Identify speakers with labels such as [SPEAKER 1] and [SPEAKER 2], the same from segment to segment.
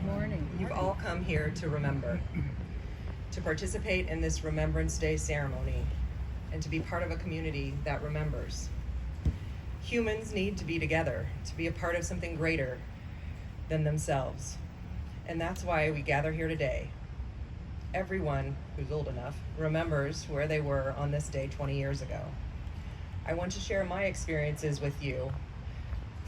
[SPEAKER 1] Morning.
[SPEAKER 2] You've all come here to remember, to participate in this Remembrance Day ceremony, and to be part of a community that remembers. Humans need to be together, to be a part of something greater than themselves. And that's why we gather here today. Everyone who's old enough remembers where they were on this day 20 years ago. I want to share my experiences with you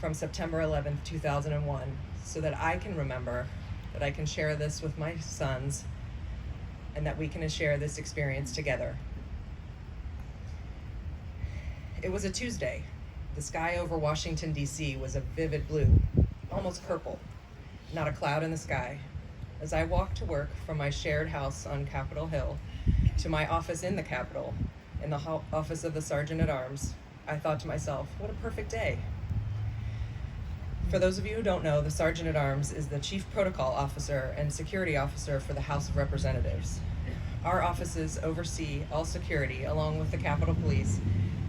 [SPEAKER 2] from September 11th, 2001, so that I can remember, that I can share this with my sons, and that we can share this experience together. It was a Tuesday. The sky over Washington, D.C. was a vivid blue, almost purple, not a cloud in the sky. As I walked to work from my shared house on Capitol Hill to my office in the Capitol, in the office of the Sergeant at Arms, I thought to myself, what a perfect day. For those of you who don't know, the Sergeant at Arms is the Chief Protocol Officer and Security Officer for the House of Representatives. Our offices oversee all security along with the Capitol Police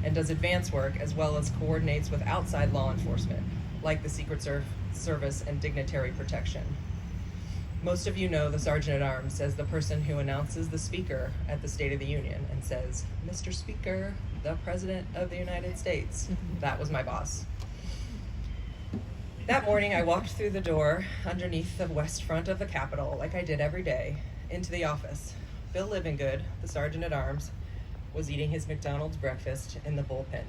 [SPEAKER 2] and does advance work as well as coordinates with outside law enforcement, like the Secret Service and dignitary protection. Most of you know the Sergeant at Arms as the person who announces the Speaker at the State of the Union and says, "Mr. Speaker, the President of the United States." That was my boss. That morning, I walked through the door underneath the west front of the Capitol, like I did every day, into the office. Bill Livingood, the Sergeant at Arms, was eating his McDonald's breakfast in the bullpen.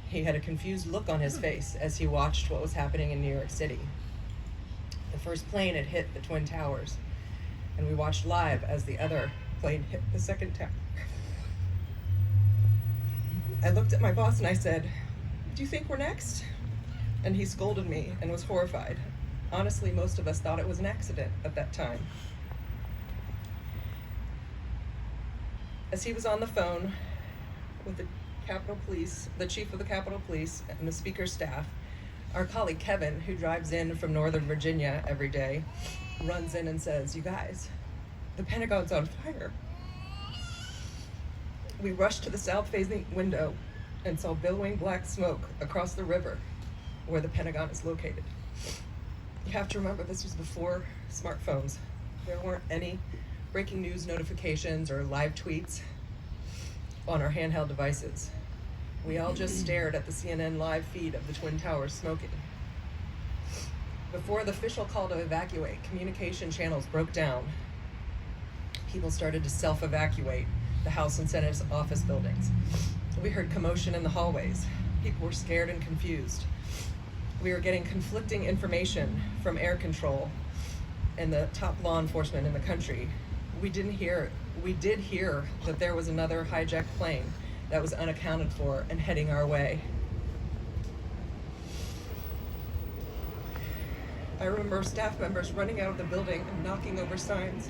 [SPEAKER 2] He had a confused look on his face as he watched what was happening in New York City. The first plane had hit the Twin Towers, and we watched live as the other plane hit the second tower. I looked at my boss and I said, "Do you think we're next?" And he scolded me and was horrified. Honestly, most of us thought it was an accident at that time. As he was on the phone with the Capitol Police, the Chief of the Capitol Police and the Speaker's staff, our colleague Kevin, who drives in from Northern Virginia every day, runs in and says, "You guys, the Pentagon's on fire." We rushed to the south-facing window and saw billowing black smoke across the river where the Pentagon is located. You have to remember, this was before smartphones. There weren't any breaking news notifications or live tweets on our handheld devices. We all just stared at the CNN live feed of the Twin Towers smoking. Before the official call to evacuate, communication channels broke down. People started to self-evacuate the House and Senate office buildings. We heard commotion in the hallways. People were scared and confused. We were getting conflicting information from air control and the top law enforcement in the country. We did hear that there was another hijacked plane that was unaccounted for and heading our way. I remember staff members running out of the building and knocking over signs.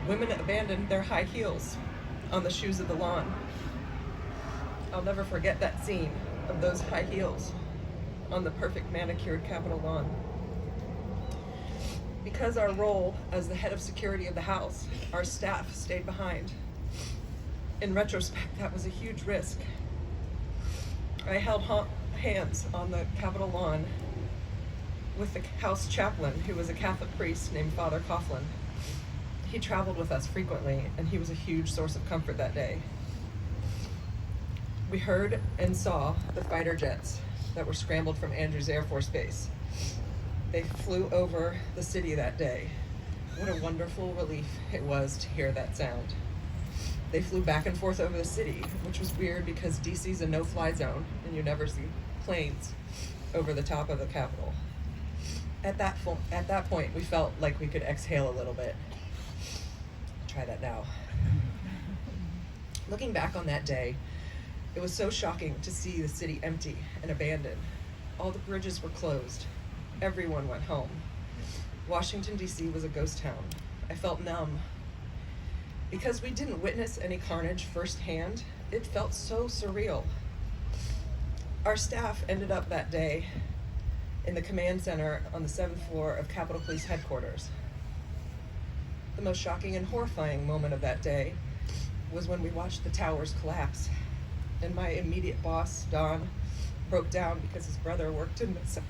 [SPEAKER 2] Women abandoned their high heels on the shoes of the lawn. I'll never forget that scene of those high heels on the perfect manicured Capitol lawn. Because our role as the head of security of the House, our staff stayed behind. In retrospect, that was a huge risk. I held hands on the Capitol lawn with the House chaplain, who was a Catholic priest named Father Coughlin. He traveled with us frequently, and he was a huge source of comfort that day. We heard and saw the fighter jets that were scrambled from Andrews Air Force Base. They flew over the city that day. What a wonderful relief it was to hear that sound. They flew back and forth over the city, which was weird because DC's a no-fly zone, and you never see planes over the top of the Capitol. At that point, we felt like we could exhale a little bit. Try that now. Looking back on that day, it was so shocking to see the city empty and abandoned. All the bridges were closed. Everyone went home. Washington, D.C. was a ghost town. I felt numb. Because we didn't witness any carnage firsthand, it felt so surreal. Our staff ended up that day in the command center on the 7th floor of Capitol Police headquarters. The most shocking and horrifying moment of that day was when we watched the towers collapse, and my immediate boss, Don, broke down because his brother worked in the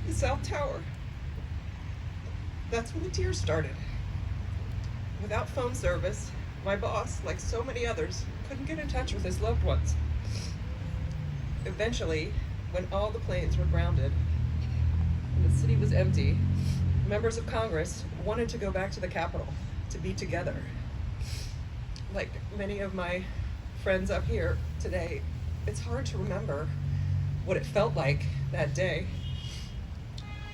[SPEAKER 2] the South Tower. That's when the tears started. Without phone service, my boss, like so many others, couldn't get in touch with his loved ones. Eventually, when all the planes were grounded and the city was empty, members of Congress wanted to go back to the Capitol to be together. Like many of my friends up here today, it's hard to remember what it felt like that day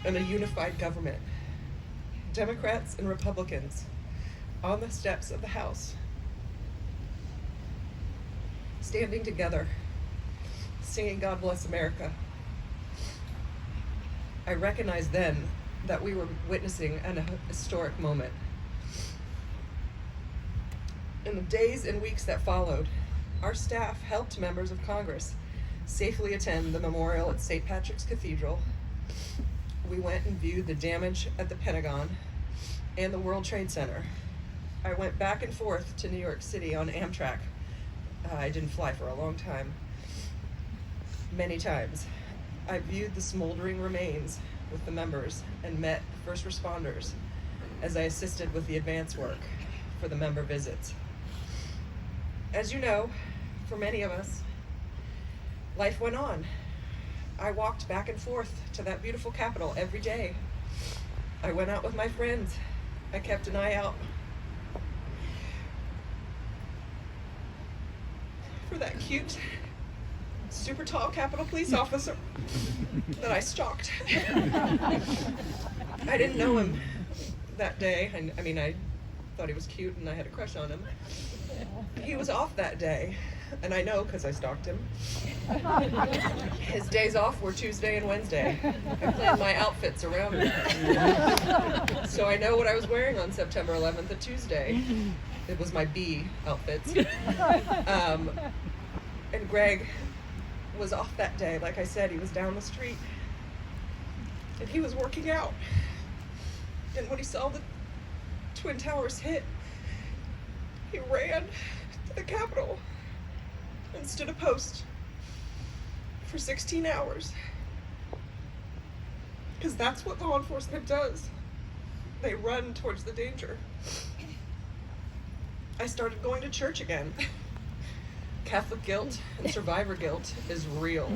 [SPEAKER 2] in a unified government. Democrats and Republicans on the steps of the House, standing together, singing God Bless America. I recognized then that we were witnessing an historic moment. In the days and weeks that followed, our staff helped members of Congress safely attend the memorial at St. Patrick's Cathedral. We went and viewed the damage at the Pentagon and the World Trade Center. I went back and forth to New York City on Amtrak. I didn't fly for a long time. Many times. I viewed the smoldering remains with the members and met first responders as I assisted with the advance work for the member visits. As you know, for many of us, life went on. I walked back and forth to that beautiful Capitol every day. I went out with my friends. I kept an eye out for that cute, super tall Capitol Police officer that I stalked. I didn't know him that day. I mean, I thought he was cute and I had a crush on him. He was off that day, and I know because I stalked him. His days off were Tuesday and Wednesday. I planned my outfits around him. So I know what I was wearing on September 11th, a Tuesday. It was my B outfits. And Greg was off that day. Like I said, he was down the street. And he was working out. And when he saw the Twin Towers hit, he ran to the Capitol and stood a post for 16 hours. Because that's what law enforcement does. They run towards the danger. I started going to church again. Catholic guilt and survivor guilt is real.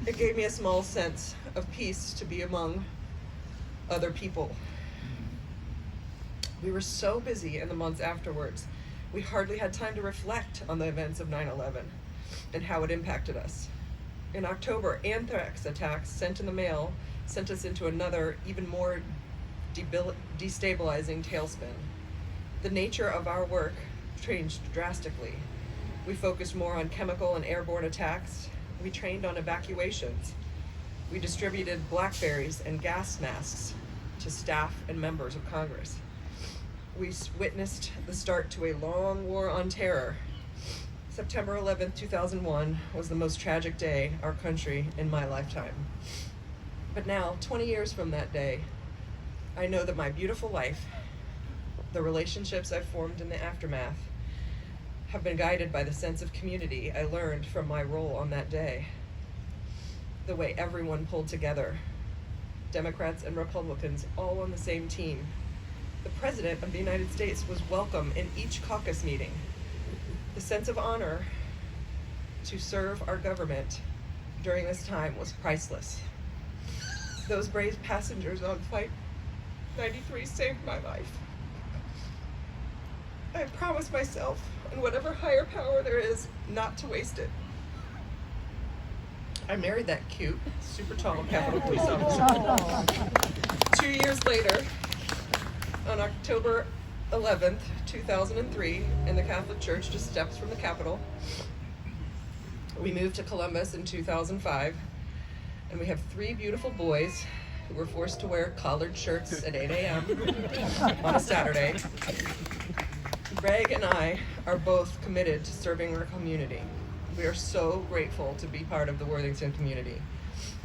[SPEAKER 2] It gave me a small sense of peace to be among other people. We were so busy in the months afterwards, we hardly had time to reflect on the events of 9/11 and how it impacted us. In October, anthrax attacks sent in the mail sent us into another, even more destabilizing tailspin. The nature of our work changed drastically. We focused more on chemical and airborne attacks. We trained on evacuations. We distributed blackberries and gas masks to staff and members of Congress. We witnessed the start to a long war on terror. September 11th, 2001 was the most tragic day our country in my lifetime. But now, 20 years from that day, I know that my beautiful life, the relationships I've formed in the aftermath, have been guided by the sense of community I learned from my role on that day. The way everyone pulled together, Democrats and Republicans all on the same team. The President of the United States was welcome in each caucus meeting. The sense of honor to serve our government during this time was priceless. Those brave passengers on Flight 93 saved my life. I promised myself, and whatever higher power there is, not to waste it. I married that cute, super tall Capitol Police officer. 2 years later, on October 11th, 2003, in the Catholic Church just steps from the Capitol, we moved to Columbus in 2005, and we have 3 beautiful boys who were forced to wear collared shirts at 8 a.m. on a Saturday. Greg and I are both committed to serving our community. We are so grateful to be part of the Worthington community.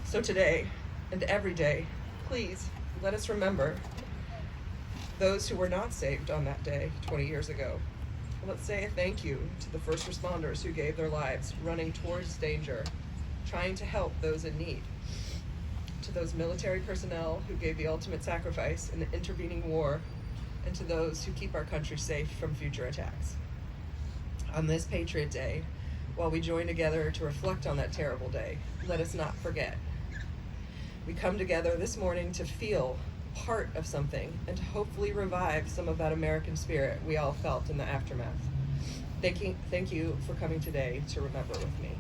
[SPEAKER 2] So today, and every day, please let us remember those who were not saved on that day 20 years ago. Let's say a thank you to the first responders who gave their lives running towards danger, trying to help those in need. to those military personnel who gave the ultimate sacrifice in the intervening war, and to those who keep our country safe from future attacks. On this Patriot Day, while we join together to reflect on that terrible day, let us not forget. We come together this morning to feel part of something and to hopefully revive some of that American spirit we all felt in the aftermath. Thank you for coming today to remember with me.